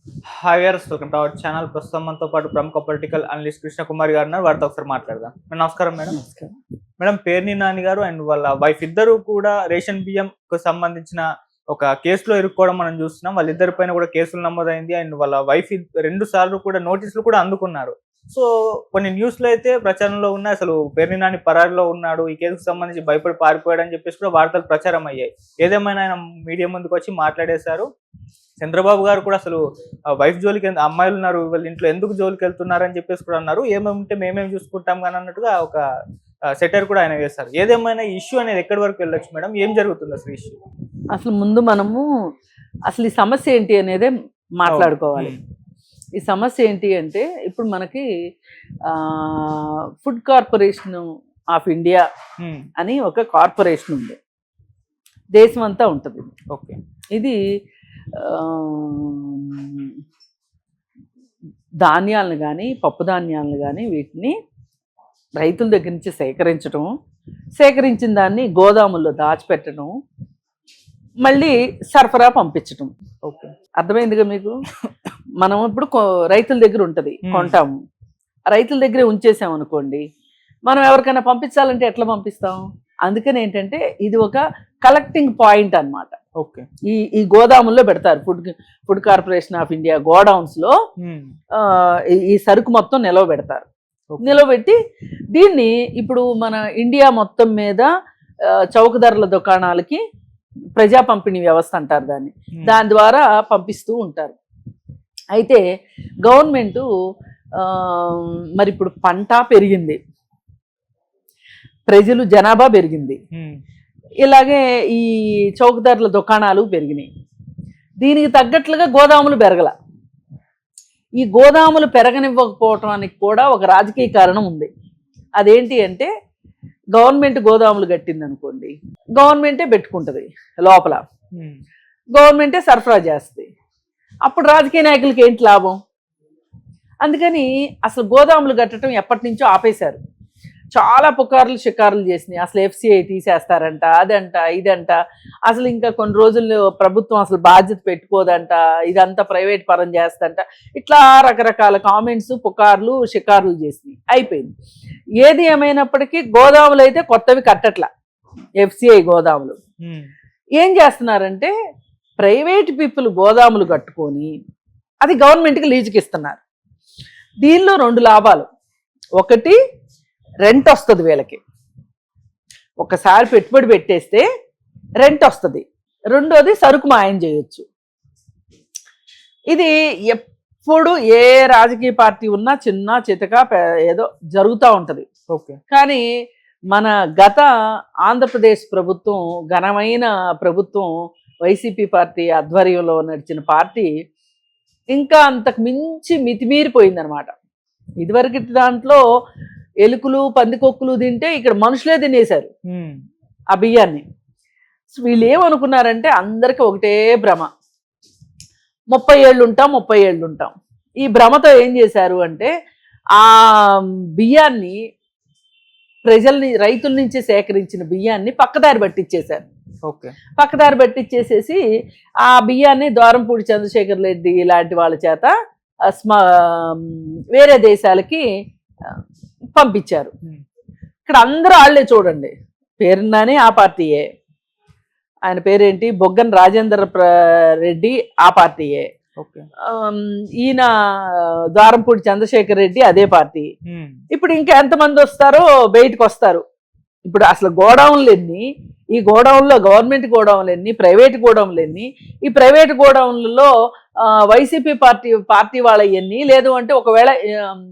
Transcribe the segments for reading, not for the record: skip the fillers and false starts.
Hi viewers, welcome to our channel. ప్రస్తుతం మనతో పాటు ప్రముఖ పొలిటికల్ అనలిస్ట్ కృష్ణ కుమార్ గారు ఉన్నారు. వారితో ఒకసారి మాట్లాడదాం. నమస్కారం మేడం. నమస్కారం. మేడం, పేర్ని నాని గారు అండ్ వాళ్ళ వైఫ్ ఇద్దరు కూడా రేషన్ బియ్యం కు సంబంధించిన ఒక కేసులో ఇరుక్కోవడం మనం చూస్తున్నాం. వాళ్ళిద్దరి పైన కూడా కేసులు నమోదైంది అండ్ వాళ్ళ వైఫ్ 2 సార్లు కూడా నోటీసులు కూడా అందుకున్నారు. సో కొన్ని న్యూస్ లో అయితే ప్రచారంలో ఉన్నాయి, అసలు పేర్ని నాని పరారిలో ఉన్నాడు, ఈ కేసుకు సంబంధించి భయపడి పారిపోయాడు అని చెప్పేసి కూడా వార్తలు ప్రచారం అయ్యాయి. ఏదేమైనా ఆయన మీడియా ముందుకు వచ్చి మాట్లాడేశారు. చంద్రబాబు గారు కూడా అసలు వైఫ్ జోలికి అమ్మాయిలు ఉన్నారు, వాళ్ళ ఇంట్లో ఎందుకు జోలికి వెళ్తున్నారు అని చెప్పేసి కూడా అన్నారు. ఏమేమింటే మేమేం చూసుకుంటాం కానీ అన్నట్టుగా ఒక సెటర్ కూడా ఆయన వేస్తారు. ఏదేమైనా ఇష్యూ అనేది ఎక్కడి వరకు వెళ్ళొచ్చు మేడం? ఏం జరుగుతుంది అసలు ఇష్యూ? అసలు ముందు మనము అసలు ఈ సమస్య ఏంటి అనేదే మాట్లాడుకోవాలి. ఈ సమస్య ఏంటి అంటే ఇప్పుడు మనకి ఫుడ్ కార్పొరేషన్ ఆఫ్ ఇండియా అని ఒక కార్పొరేషన్ ఉంది, దేశం అంతా ఉంటుంది. ఓకే. ఇది ధాన్యాలను కానీ పప్పు ధాన్యాలను కానీ వీటిని రైతుల దగ్గర నుంచి సేకరించిన దాన్ని గోదాముల్లో దాచిపెట్టడం, మళ్ళీ సరఫరా పంపించటం. ఓకే, అర్థమైందిగా మీకు? మనం ఇప్పుడు రైతుల దగ్గర ఉంటుంది, కొంటాము, రైతుల దగ్గరే ఉంచేసాం అనుకోండి, మనం ఎవరికైనా పంపించాలంటే ఎట్లా పంపిస్తాం? అందుకని ఏంటంటే ఇది ఒక కలెక్టింగ్ పాయింట్ అన్నమాట. ఓకే. ఈ గోదాముల్లో పెడతారు, food corporation of India godowns లో ఈ సరుకు మొత్తం నిలవ పెడతారు. నిలవబెట్టి దీన్ని ఇప్పుడు మన ఇండియా మొత్తం మీద చౌక ధరల దుకాణాలకి ప్రజా పంపిణీ వ్యవస్థ అంటారు దాన్ని, దాని ద్వారా పంపిస్తూ ఉంటారు. అయితే గవర్నమెంటు మరి ఇప్పుడు పంట పెరిగింది, ప్రజలు జనాభా పెరిగింది, ఇలాగే ఈ చౌక ధరల దుకాణాలు పెరిగినాయి. దీనికి తగ్గట్లుగా గోదాములు పెరగల. ఈ గోదాములు పెరగనివ్వకపోవటానికి కూడా ఒక రాజకీయ కారణం ఉంది. అదేంటి అంటే గవర్నమెంట్ గోదాములు కట్టింది అనుకోండి, గవర్నమెంటే పెట్టుకుంటుంది లోపల, గవర్నమెంటే సరఫరా చేస్తుంది. అప్పుడు రాజకీయ నాయకులకి ఏంటి లాభం? అందుకని అసలు గోదాములు కట్టడం ఎప్పటి నుంచో ఆపేశారు. చాలా పుకార్లు షికారులు చేసినాయి. అసలు FCI తీసేస్తారంట, అదంట ఇదంట, అసలు ఇంకా కొన్ని రోజుల్లో ప్రభుత్వం అసలు బాధ్యత పెట్టుకోదంట, ఇదంతా ప్రైవేట్ పరం చేస్తంట, ఇట్లా రకరకాల కామెంట్స్ పుకార్లు షికారులు చేసినాయి. అయిపోయింది. ఏది ఏమైనప్పటికీ గోదాములు అయితే కొత్తవి కట్టట్లా. FCI గోదాములు ఏం చేస్తున్నారంటే ప్రైవేట్ పీపుల్ గోదాములు కట్టుకొని అది గవర్నమెంట్కి లీజుకి ఇస్తున్నారు. దీనిలో 2 లాభాలు. ఒకటి, రెంట్ వస్తుంది వీళ్ళకి, ఒకసారి పెట్టుబడి పెట్టేస్తే రెంట్ వస్తుంది. రెండోది, సరుకు మాయం చేయొచ్చు. ఇది ఎప్పుడు ఏ రాజకీయ పార్టీ ఉన్నా చిన్న చితక ఏదో జరుగుతూ ఉంటుంది. ఓకే. కానీ మన గత ఆంధ్రప్రదేశ్ ప్రభుత్వం, ఘనమైన ప్రభుత్వం, వైసీపీ పార్టీ ఆధ్వర్యంలో నడిచిన పార్టీ ఇంకా అంతకు మించి మితిమీరిపోయిందనమాట. ఇదివరకు దాంట్లో ఎలుకలు పందికొక్కులు తింటే ఇక్కడ మనుషులే తినేశారు ఆ బియ్యాన్ని. వీళ్ళు ఏమనుకున్నారంటే అందరికీ ఒకటే భ్రమ, 30 ఏళ్ళు ఉంటాం. ఈ భ్రమతో ఏం చేశారు అంటే ఆ బియ్యాన్ని, రైతుల నుంచి సేకరించిన బియ్యాన్ని పక్కదారి పట్టించేశారు. ఓకే. పక్కదారి పట్టించేసేసి ఆ బియ్యాన్ని ద్వారంపూడి చంద్రశేఖర్ రెడ్డి లాంటి వాళ్ళ చేత వేరే దేశాలకి పంపించారు. ఇక్కడ అందరూ వాళ్ళే చూడండి. పేరున్నానే ఆ పార్టీయే, ఆయన పేరేంటి, బొగ్గన రాజేంద్ర రెడ్డి ఆ పార్టీయే, ఈయన ద్వారంపూడి చంద్రశేఖర్ రెడ్డి అదే పార్టీ. ఇప్పుడు ఇంకా ఎంతమంది వస్తారో బయటకు వస్తారు. ఇప్పుడు అసలు గోడౌన్లు ఎన్ని, ఈ గోడౌన్లో గవర్నమెంట్ గోడౌన్లు ఎన్ని, ప్రైవేట్ గోడౌన్లు ఎన్ని, ఈ ప్రైవేట్ గోడౌన్లలో వైసీపీ పార్టీ వాళ్ళ ఎన్ని, లేదు అంటే ఒకవేళ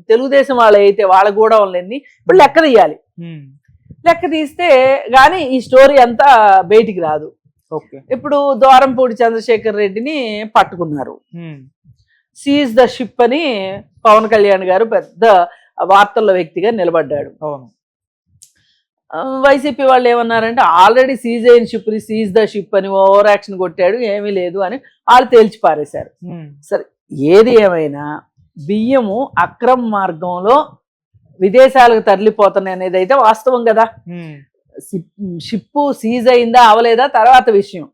తెలుగుదేశం వాళ్ళ అయితే వాళ్ళ గోడౌన్లు ఎన్ని, ఇప్పుడు లెక్క తీయాలి. లెక్క తీస్తే కానీ ఈ స్టోరీ అంతా బయటికి రాదు. ఇప్పుడు ద్వారంపూడి చంద్రశేఖర్ రెడ్డిని పట్టుకున్నారు, సీజ్ ద షిప్ అని పవన్ కళ్యాణ్ గారు పెద్ద వార్తల్లో వ్యక్తిగా నిలబడ్డాడు. వైసీపీ వాళ్ళు ఏమన్నారంటే ఆల్రెడీ సీజ్ అయిన షిప్ని సీజ్ ద షిప్ అని ఓవర్ యాక్షన్ కొట్టాడు, ఏమీ లేదు అని వాళ్ళు తేల్చి పారేశారు. సరే, ఏది ఏమైనా బియ్యము అక్రమ మార్గంలో విదేశాలకు తరలిపోతున్నాయి అనేది అయితే వాస్తవం కదా. షిప్పు సీజ్ అయిందా అవలేదా తర్వాత విషయం.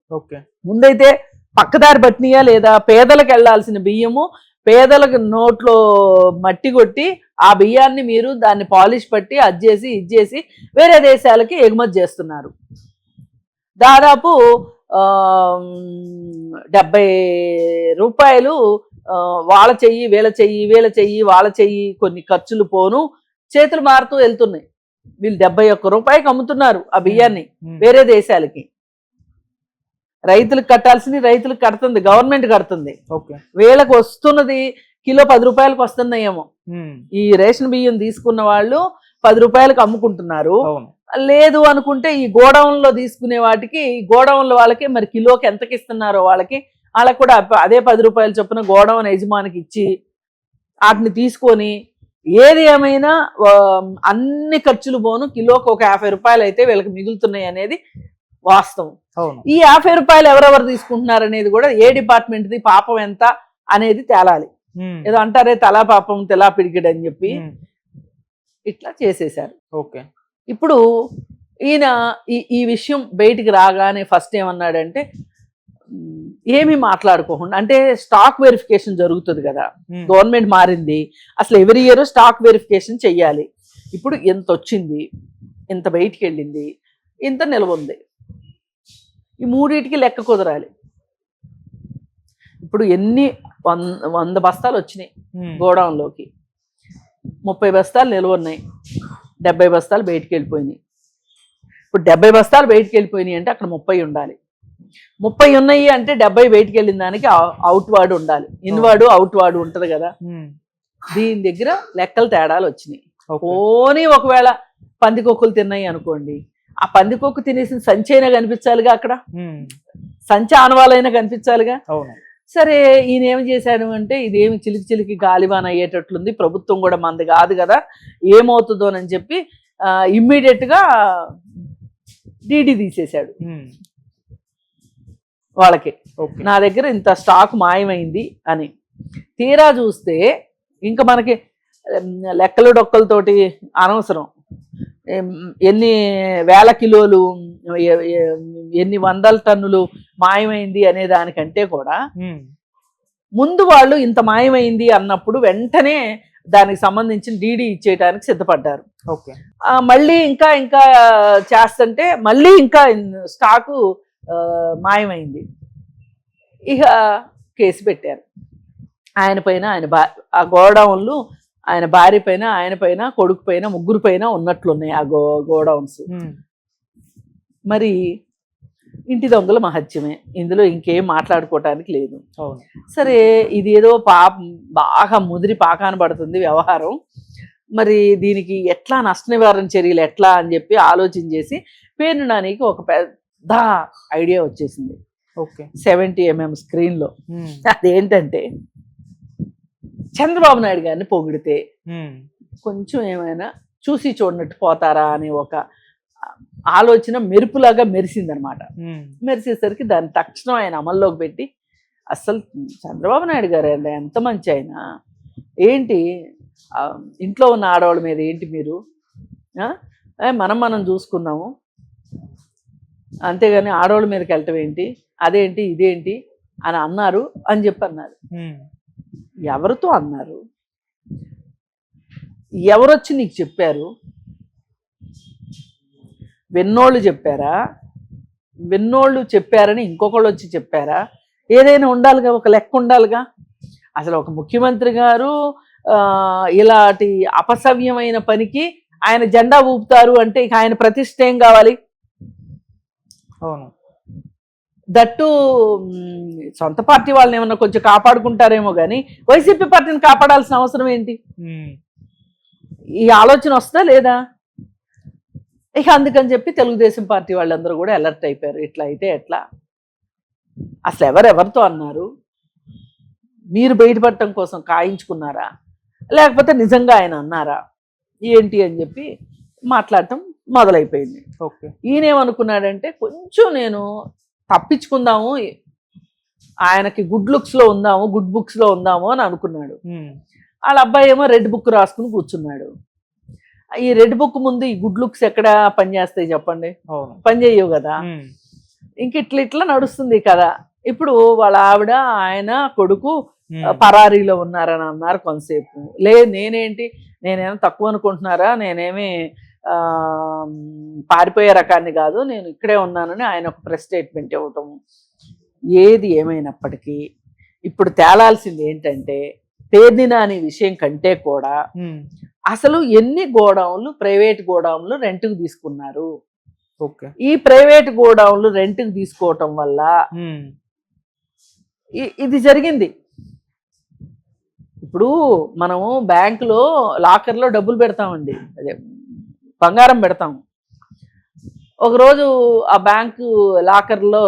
ముందైతే పక్కదారి పట్టినయా లేదా, పేదలకు వెళ్లాల్సిన బియ్యము పేదలకు నోట్లో మట్టి కొట్టి ఆ బియ్యాన్ని మీరు దాన్ని పాలిష్ పట్టి అది చేసి ఇది చేసి వేరే దేశాలకి ఎగుమతి చేస్తున్నారు. దాదాపు 70 రూపాయలు వాళ్ళ చెయ్యి వీళ్ళ చెయ్యి వీళ్ళ చెయ్యి వాళ్ళ చెయ్యి కొన్ని ఖర్చులు పోను చేతులు మారుతూ వెళ్తున్నాయి. వీళ్ళు 71 రూపాయకి అమ్ముతున్నారు ఆ బియ్యాన్ని వేరే దేశాలకి. రైతులకు కట్టాల్సింది రైతులకు కడుతుంది, గవర్నమెంట్ కడుతుంది. వీళ్ళకి వస్తున్నది కిలో 10 రూపాయలకు వస్తున్నాయేమో. ఈ రేషన్ బియ్యం తీసుకున్న వాళ్ళు 10 రూపాయలకు అమ్ముకుంటున్నారు. లేదు అనుకుంటే ఈ గోడౌన్లో తీసుకునే వాటికి గోడౌన్ల వాళ్ళకి మరి కిలోకి ఎంతకి ఇస్తున్నారో వాళ్ళకి కూడా అదే 10 రూపాయల చొప్పున గోడౌన్ యజమానికి ఇచ్చి వాటిని తీసుకొని ఏది ఏమైనా అన్ని ఖర్చులు పోను కిలోకి ఒక 50 రూపాయలు అయితే వీళ్ళకి మిగులుతున్నాయి అనేది వాస్తవం. ఈ 50 రూపాయలు ఎవరెవరు తీసుకుంటున్నారు అనేది కూడా ఏ డిపార్ట్మెంట్ది పాపం ఎంత అనేది తేలాలి. ఏదో అంటారే తలా పాపం తెలా పిడికిడ్ అని చెప్పి ఇట్లా చేసేశారు. ఇప్పుడు ఈయన ఈ విషయం బయటికి రాగానే ఫస్ట్ ఏమన్నాడంటే ఏమీ మాట్లాడుకోకుండా, అంటే స్టాక్ వెరిఫికేషన్ జరుగుతుంది కదా, గవర్నమెంట్ మారింది, అసలు ఎవ్రీ ఇయర్ స్టాక్ వెరిఫికేషన్ చెయ్యాలి. ఇప్పుడు ఎంత వచ్చింది, ఇంత బయటికి వెళ్ళింది, ఇంత నిల్వ ఉంది, ఈ మూడింటికి లెక్క కుదరాలి. ఇప్పుడు ఎన్ని 100 బస్తాలు వచ్చినాయి గోడౌన్లోకి, 30 బస్తాలు నిల్వ ఉన్నాయి, 70 బస్తాలు బయటికి వెళ్ళిపోయినాయి. ఇప్పుడు 70 బస్తాలు బయటికి వెళ్ళిపోయినాయి అంటే అక్కడ 30 ఉండాలి. 30 ఉన్నాయి అంటే 70 బయటికి వెళ్ళిన దానికి అవుట్ వార్డ్ ఉండాలి, ఇన్వార్డు అవుట్ వార్డు ఉంటది కదా. దీని దగ్గర లెక్కలు తేడాలు వచ్చినాయి. పోనీ ఒకవేళ పందికొక్కులు తిన్నాయి అనుకోండి, ఆ పందికొక్కు తినేసిన సంచి అయినా కనిపించాలిగా, అక్కడ సంచి ఆనవాళ్ళైనా కనిపించాలిగా. సరే ఈయన ఏం చేశాడు అంటే ఇదేమి చిలికి చిలికి గాలివాన అయ్యేటట్లుంది, ప్రభుత్వం కూడా మంది కాదు కదా, ఏమవుతుందోనని చెప్పి ఇమ్మీడియట్గా డీడీ తీసేశాడు వాళ్ళకి. నా దగ్గర ఇంత స్టాక్ మాయమైంది అని. తీరా చూస్తే ఇంకా మనకి లెక్కలు డొక్కలతోటి అనవసరం. ఎన్ని వేల కిలోలు ఎన్ని వందల టన్నులు మాయమైంది అనే దానికంటే కూడా ముందు వాళ్ళు ఇంత మాయమైంది అన్నప్పుడు వెంటనే దానికి సంబంధించిన డీడీ ఇచ్చేయడానికి సిద్ధపడ్డారు. మళ్ళీ ఇంకా ఇంకా చేస్తుంటే మళ్ళీ ఇంకా స్టాకు మాయమైంది. ఇక కేసు పెట్టారు ఆయన పైన, ఆ గోడౌన్లు ఆయన భార్య పైన, ఆయన పైన, కొడుకు పైన, ముగ్గురు పైన ఉన్నట్లున్నాయి ఆ గోడౌన్స్. మరి ఇంటి దొంగల మహత్యమే, ఇందులో ఇంకేం మాట్లాడుకోవటానికి లేదు. సరే ఇది ఏదో బాగా ముదిరి పాకాన పడుతుంది వ్యవహారం, మరి దీనికి ఎట్లా నష్ట నివారణ చర్యలు ఎట్లా అని చెప్పి ఆలోచన చేసి పేర్ని నానికి ఒక పెద్ద ఐడియా వచ్చేసింది. 70 mm స్క్రీన్లో. అదేంటంటే చంద్రబాబు నాయుడు గారిని పొగిడితే కొంచెం ఏమైనా చూసి చూడనట్టు పోతారా అని ఒక ఆలోచన మెరుపులాగా మెరిసిందనమాట. మెరిసేసరికి దాన్ని తక్షణం ఆయన అమల్లోకి పెట్టి, అసలు చంద్రబాబు నాయుడు గారు ఎంత మంచి ఆయన, ఏంటి ఇంట్లో ఉన్న ఆడవాళ్ళ మీద ఏంటి మీరు, మనం చూసుకున్నాము అంతేగాని ఆడవాళ్ళ మీదకి వెళ్ళటం ఏంటి, అదేంటి ఇదేంటి అని అన్నారు అని చెప్పి అన్నారు. ఎవరితో అన్నారు, ఎవరొచ్చి నీకు చెప్పారు, విన్నోళ్ళు చెప్పారా, విన్నోళ్ళు చెప్పారని ఇంకొకళ్ళు వచ్చి చెప్పారా, ఏదైనా ఉండాలిగా, ఒక లెక్క ఉండాలిగా. అసలు ఒక ముఖ్యమంత్రి గారు ఇలాంటి అపసవ్యమైన పనికి ఆయన జెండా ఊపుతారు అంటే ఇక ఆయన ప్రతిష్ట ఏం కావాలి. దట్టు సొంత పార్టీ వాళ్ళని ఏమన్నా కొంచెం కాపాడుకుంటారేమో కానీ వైసీపీ పార్టీని కాపాడాల్సిన అవసరం ఏంటి, ఈ ఆలోచన వస్తుందా లేదా. ఇక అందుకని చెప్పి తెలుగుదేశం పార్టీ వాళ్ళందరూ కూడా అలర్ట్ అయిపోయారు, ఇట్లా అయితే ఎట్లా, అసలు ఎవరెవరితో అన్నారు, మీరు బయటపడటం కోసం కాయించుకున్నారా, లేకపోతే నిజంగా ఆయన అన్నారా ఏంటి అని చెప్పి మాట్లాడటం మొదలైపోయింది. ఈయనేమనుకున్నాడంటే కొంచెం నేను తప్పించుకుందాము, ఆయనకి గుడ్ లుక్స్లో ఉందాము, గుడ్ బుక్స్లో ఉందాము అని అనుకున్నాడు. వాళ్ళ అబ్బాయి ఏమో రెడ్ బుక్ రాసుకుని కూర్చున్నాడు. ఈ రెడ్ బుక్ ముందు ఈ గుడ్ లుక్స్ ఎక్కడ పనిచేస్తాయి చెప్పండి, పని చేయవు కదా. ఇంక ఇట్లా నడుస్తుంది కదా. ఇప్పుడు వాళ్ళ ఆవిడ ఆయన కొడుకు పరారీలో ఉన్నారని అన్నారు కొంతసేపు. లేదు నేనేమో తక్కువ అనుకుంటున్నారా, నేనేమి పారిపోయే రకాన్ని కాదు, నేను ఇక్కడే ఉన్నానని ఆయన ఒక ప్రెస్ స్టేట్మెంట్ ఇవ్వటం. ఏది ఏమైనప్పటికీ ఇప్పుడు తేలాల్సింది ఏంటంటే పేర్ని నాని విషయం కంటే కూడా అసలు ఎన్ని గోడౌన్లు ప్రైవేట్ గోడౌన్లు రెంట్కు తీసుకున్నారు. ఈ ప్రైవేట్ గోడౌన్లు రెంట్కు తీసుకోవటం వల్ల ఇది జరిగింది. ఇప్పుడు మనము బ్యాంకులో లాకర్లో డబ్బులు పెడతామండి, అదే బంగారం పెడతాం. ఒకరోజు ఆ బ్యాంకు లాకర్లో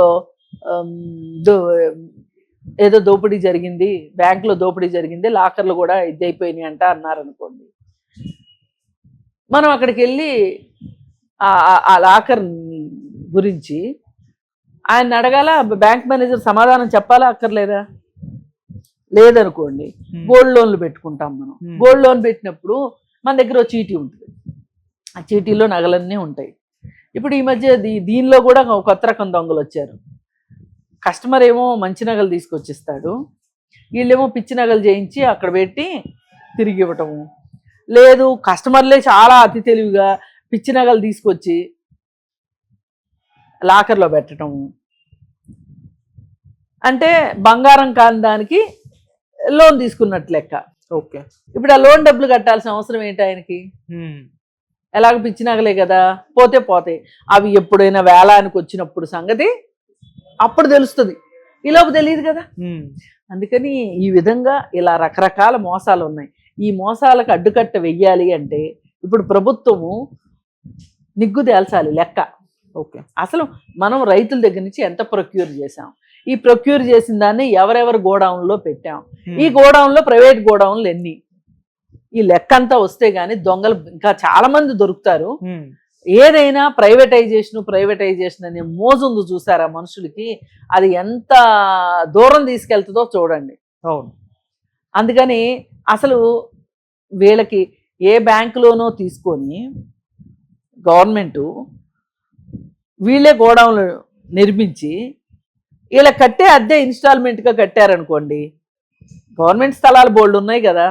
ఏదో దోపిడీ జరిగింది, బ్యాంకులో దోపిడీ జరిగింది, లాకర్లు కూడా ఇదైపోయినాయి అంట అన్నారనుకోండి. మనం అక్కడికి వెళ్ళి ఆ లాకర్ గురించి ఆయన అడగాల, బ్యాంక్ మేనేజర్ సమాధానం చెప్పాలా అక్కర్లేదా? లేదనుకోండి, గోల్డ్ లోన్లు పెట్టుకుంటాం మనం. గోల్డ్ లోన్ పెట్టినప్పుడు మన దగ్గర ఒక చీటీ ఉంటుంది, ఆ చీటీలో నగలన్నీ ఉంటాయి. ఇప్పుడు ఈ మధ్య దీనిలో కూడా కొత్త రకం దొంగలు వచ్చారు. కస్టమర్ ఏమో మంచి నగలు తీసుకొచ్చిస్తాడు, వీళ్ళేమో పిచ్చి నగలు చేయించి అక్కడ పెట్టి తిరిగి ఇవ్వటము. లేదు, కస్టమర్లే చాలా అతి తెలివిగా పిచ్చి నగలు తీసుకొచ్చి లాకర్లో పెట్టటము. అంటే బంగారం కాని దానికి లోన్ తీసుకున్నట్టు లెక్క. ఓకే, ఇప్పుడు ఆ లోన్ డబ్బులు కట్టాల్సిన అవసరం ఏంటి ఆయనకి? ఎలాగ పిచ్చి నగలే కదా, పోతే పోతాయి. అవి ఎప్పుడైనా వేలానికి వచ్చినప్పుడు సంగతి అప్పుడు తెలుస్తుంది, ఈలోపు తెలియదు కదా. అందుకని ఈ విధంగా ఇలా రకరకాల మోసాలు ఉన్నాయి. ఈ మోసాలకు అడ్డుకట్ట వెయ్యాలి అంటే ఇప్పుడు ప్రభుత్వము నిగ్గు తేల్చాలి లెక్క. ఓకే, అసలు మనం రైతుల దగ్గర నుంచి ఎంత ప్రొక్యూర్ చేసాం, ఈ ప్రొక్యూర్ చేసిన దాన్ని ఎవరెవరు గోడౌన్లో పెట్టాం, ఈ గోడౌన్లో ప్రైవేట్ గోడౌన్లు ఎన్ని, ఈ లెక్క అంతా వస్తే గానీ దొంగలు ఇంకా చాలా మంది దొరుకుతారు. ఏదైనా ప్రైవేటైజేషన్ అనే మోజుంది చూసారా మనుషులకి, అది ఎంత దూరం తీసుకెళ్తుందో చూడండి. అవును, అందుకని అసలు వీళ్ళకి ఏ బ్యాంకులోనో తీసుకొని గవర్నమెంటు వీళ్ళే గోడౌన్లు నిర్మించి వీళ్ళ కట్టే అద్దె ఇన్స్టాల్మెంట్గా కట్టారనుకోండి, గవర్నమెంట్ స్థలాలు బోల్డ్ ఉన్నాయి కదా,